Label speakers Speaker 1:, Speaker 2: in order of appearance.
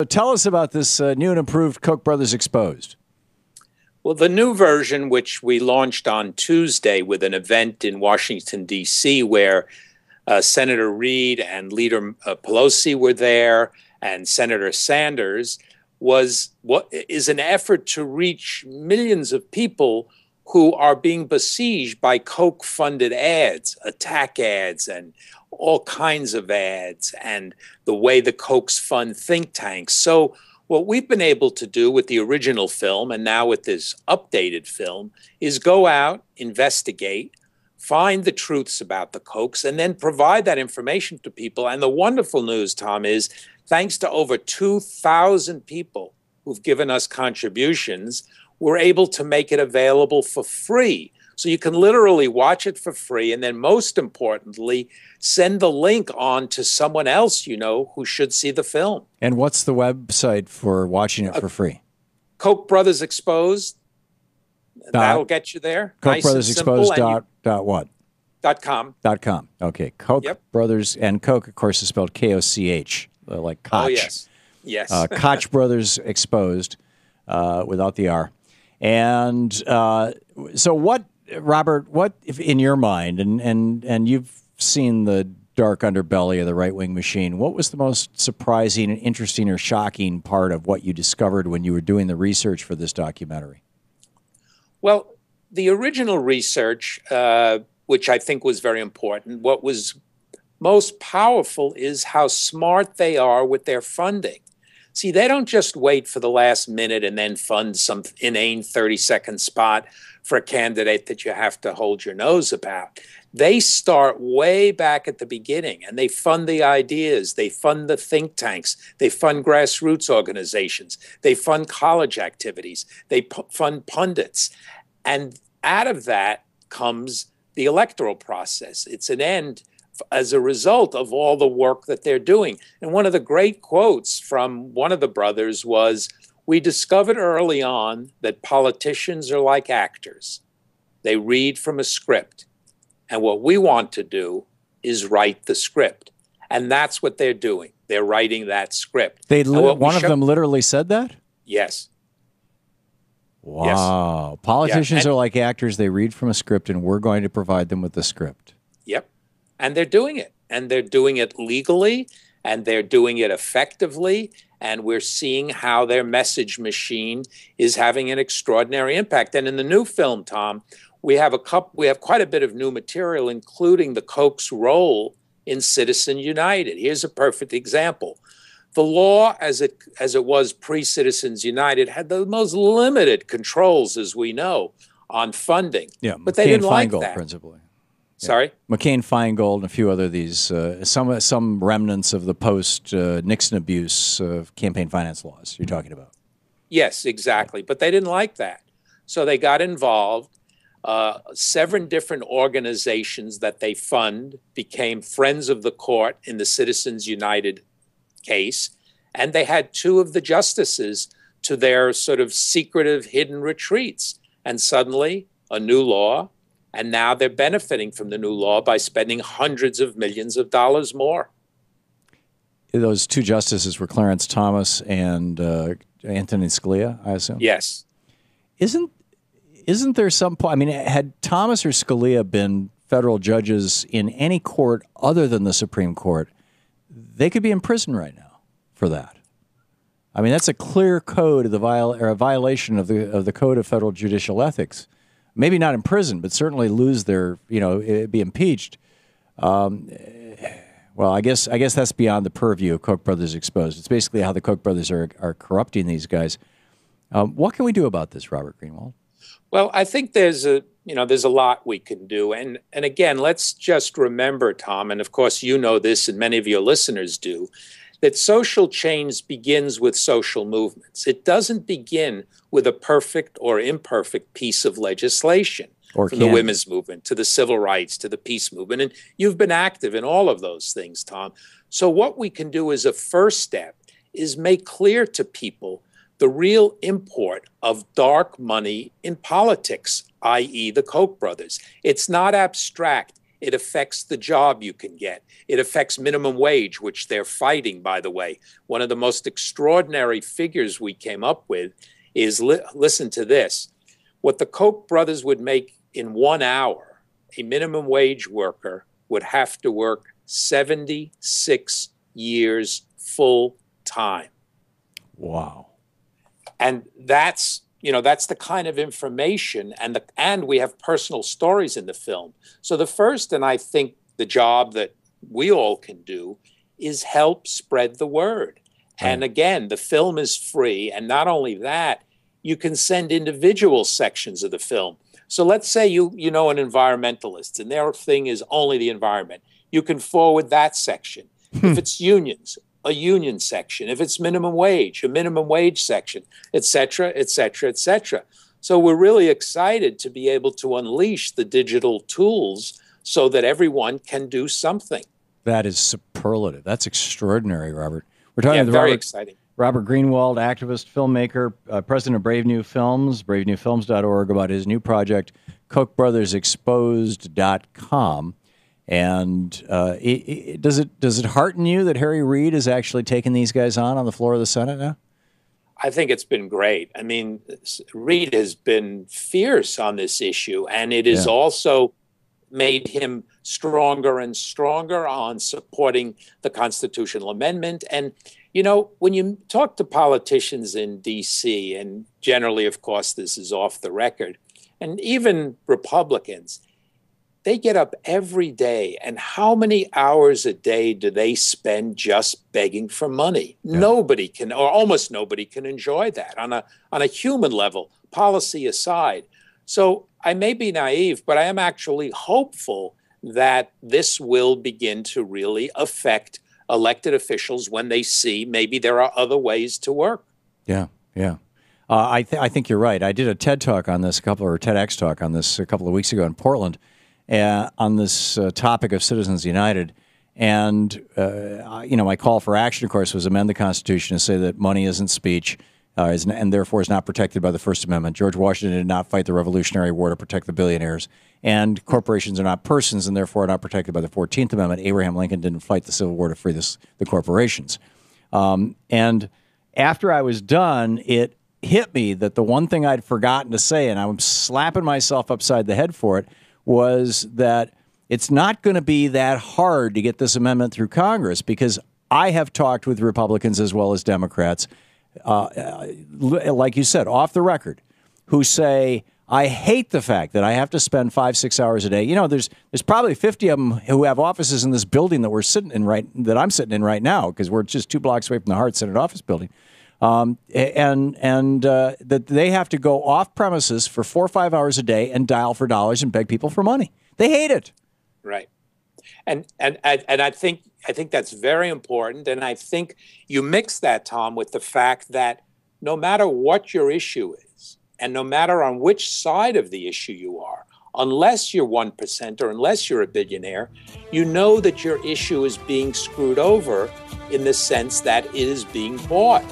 Speaker 1: tell us about this new and improved Koch brothers exposed.
Speaker 2: Well, the new version, which we launched on Tuesday with an event in Washington, D.C., where Senator Reid and Leader Pelosi were there, and Senator Sanders, was what is an effort to reach millions of people who are being besieged by Koch-funded ads, attack ads, and all kinds of ads, and the way the Kochs fund think tanks. So what we've been able to do with the original film and now with this updated film is go out, investigate, find the truths about the Kochs, and then provide that information to people. And the wonderful news, Tom, is thanks to over 2,000 people who've given us contributions, we're able to make it available for free. So you can literally watch it for free, and then most importantly, send the link on to someone else you know who should see the film.
Speaker 1: And what's the website for watching it for free?
Speaker 2: Koch Brothers Exposed. That'll get you there.
Speaker 1: Koch Brothers Exposed dot what?
Speaker 2: .com.
Speaker 1: .com. Okay. Koch Brothers, and Koch, of course, is spelled K-O-C-H, like Koch.
Speaker 2: Oh, yes. Yes.
Speaker 1: Koch Brothers Exposed, without the R. And so what, Robert, what, if in your mind, and you've seen the dark underbelly of the right-wing machine, what was the most surprising and interesting or shocking part of what you discovered when you were doing the research for this documentary?
Speaker 2: Well, the original research, which I think was very important, what was most powerful is how smart they are with their funding. See, they don't just wait for the last minute and then fund some inane 30-second spot for a candidate that you have to hold your nose about. They start way back at the beginning, and they fund the ideas. They fund the think tanks. They fund grassroots organizations. They fund college activities. They fund pundits. And out of that comes the electoral process. It's an end as a result of all the work that they're doing. And one of the great quotes from one of the brothers was, "We discovered early on that politicians are like actors. They read from a script. And what we want to do is write the script." And that's what they're doing. They're writing that script.
Speaker 1: One of them literally said that?
Speaker 2: Yes.
Speaker 1: Wow. Yes. Politicians are like actors. They read from a script, and we're going to provide them with the script.
Speaker 2: Yep. And they're doing it. And they're doing it legally, and they're doing it effectively. And we're seeing how their message machine is having an extraordinary impact. And in the new film, Tom, we have quite a bit of new material, including the Koch's role in Citizens United. Here's a perfect example. The law, as it was pre-Citizens United, had the most limited controls, as we know, on funding.
Speaker 1: Yeah,
Speaker 2: but they didn't like
Speaker 1: Feingold,
Speaker 2: that.
Speaker 1: Principally.
Speaker 2: Sorry?
Speaker 1: McCain-Feingold and a few other of these, some remnants of the post-Nixon abuse of campaign finance laws you're talking about.
Speaker 2: Yes, exactly. But they didn't like that. So they got involved. 7 different organizations that they fund became friends of the court in the Citizens United case. And they had 2 of the justices to their sort of secretive hidden retreats. And suddenly a new law. And now they're benefiting from the new law by spending hundreds of millions of dollars more.
Speaker 1: Those 2 justices were Clarence Thomas and Antonin Scalia, I assume?
Speaker 2: Yes.
Speaker 1: Isn't there some point? I mean, had Thomas or Scalia been federal judges in any court other than the Supreme Court, they could be in prison right now for that. I mean, that's a clear code of a violation of the Code of Federal Judicial Ethics. Maybe not in prison, but certainly lose their, be impeached. Well, I guess that's beyond the purview of Koch brothers exposed. It's basically how the Koch brothers are corrupting these guys. What can we do about this, Robert Greenwald?
Speaker 2: Well, I think there's a lot we can do. And again, let's just remember, Tom, and of course you know this and many of your listeners do, that social change begins with social movements. It doesn't begin with a perfect or imperfect piece of legislation. From the women's movement to the civil rights to the peace movement. And you've been active in all of those things, Tom. So what we can do as a first step is make clear to people the real import of dark money in politics, i.e. the Koch brothers. It's not abstract. It affects the job you can get. It affects minimum wage, which they're fighting, by the way. One of the most extraordinary figures we came up with is, listen to this, what the Koch brothers would make in 1 hour, a minimum wage worker would have to work 76 years full time.
Speaker 1: Wow.
Speaker 2: And that's the kind of information, and we have personal stories in the film. So the first, and I think the job that we all can do, is help spread the word. Right. And again, the film is free. And not only that, you can send individual sections of the film. So let's say you know an environmentalist and their thing is only the environment. You can forward that section. If it's unions, a union section. If it's minimum wage, a minimum wage section, et cetera, et cetera, et cetera. So we're really excited to be able to unleash the digital tools so that everyone can do something.
Speaker 1: That is superlative. That's extraordinary, Robert. We're talking about
Speaker 2: very exciting.
Speaker 1: Robert Greenwald, activist, filmmaker, president of Brave New Films, bravenewfilms.org, about his new project, KochBrothersExposed.com. And does it hearten you that Harry Reid is actually taking these guys on the floor of the Senate now?
Speaker 2: I think it's been great. I mean, Reid has been fierce on this issue, and it has also made him stronger and stronger on supporting the constitutional amendment. And, when you talk to politicians in D.C., and generally, of course, this is off the record, and even Republicans, they get up every day, and how many hours a day do they spend just begging for money? Yeah. Nobody can, or almost nobody can, enjoy that on a human level, policy aside. So I may be naive, but I am actually hopeful that this will begin to really affect elected officials when they see maybe there are other ways to work.
Speaker 1: Yeah. I think you're right. I did a TED talk on this, TEDx talk on this a couple of weeks ago in Portland. On this topic of Citizens United. And, my call for action, of course, was amend the Constitution to say that money isn't speech and therefore is not protected by the First Amendment. George Washington did not fight the Revolutionary War to protect the billionaires. And corporations are not persons and therefore are not protected by the 14th Amendment. Abraham Lincoln didn't fight the Civil War to free the corporations. And after I was done, it hit me that the one thing I'd forgotten to say, and I'm slapping myself upside the head for it, was that it's not going to be that hard to get this amendment through Congress, because I have talked with Republicans as well as Democrats, like you said, off the record, who say, I hate the fact that I have to spend 5-6 hours a day. There's probably 50 of them who have offices in this building that that I'm sitting in right now, because we're just 2 blocks away from the Hart Senate office building. That they have to go off premises for 4 or 5 hours a day and dial for dollars and beg people for money. They hate it.
Speaker 2: Right. And I think that's very important. And I think you mix that, Tom, with the fact that no matter what your issue is, and no matter on which side of the issue you are, unless you're 1% or unless you're a billionaire, you know that your issue is being screwed over in the sense that it is being bought.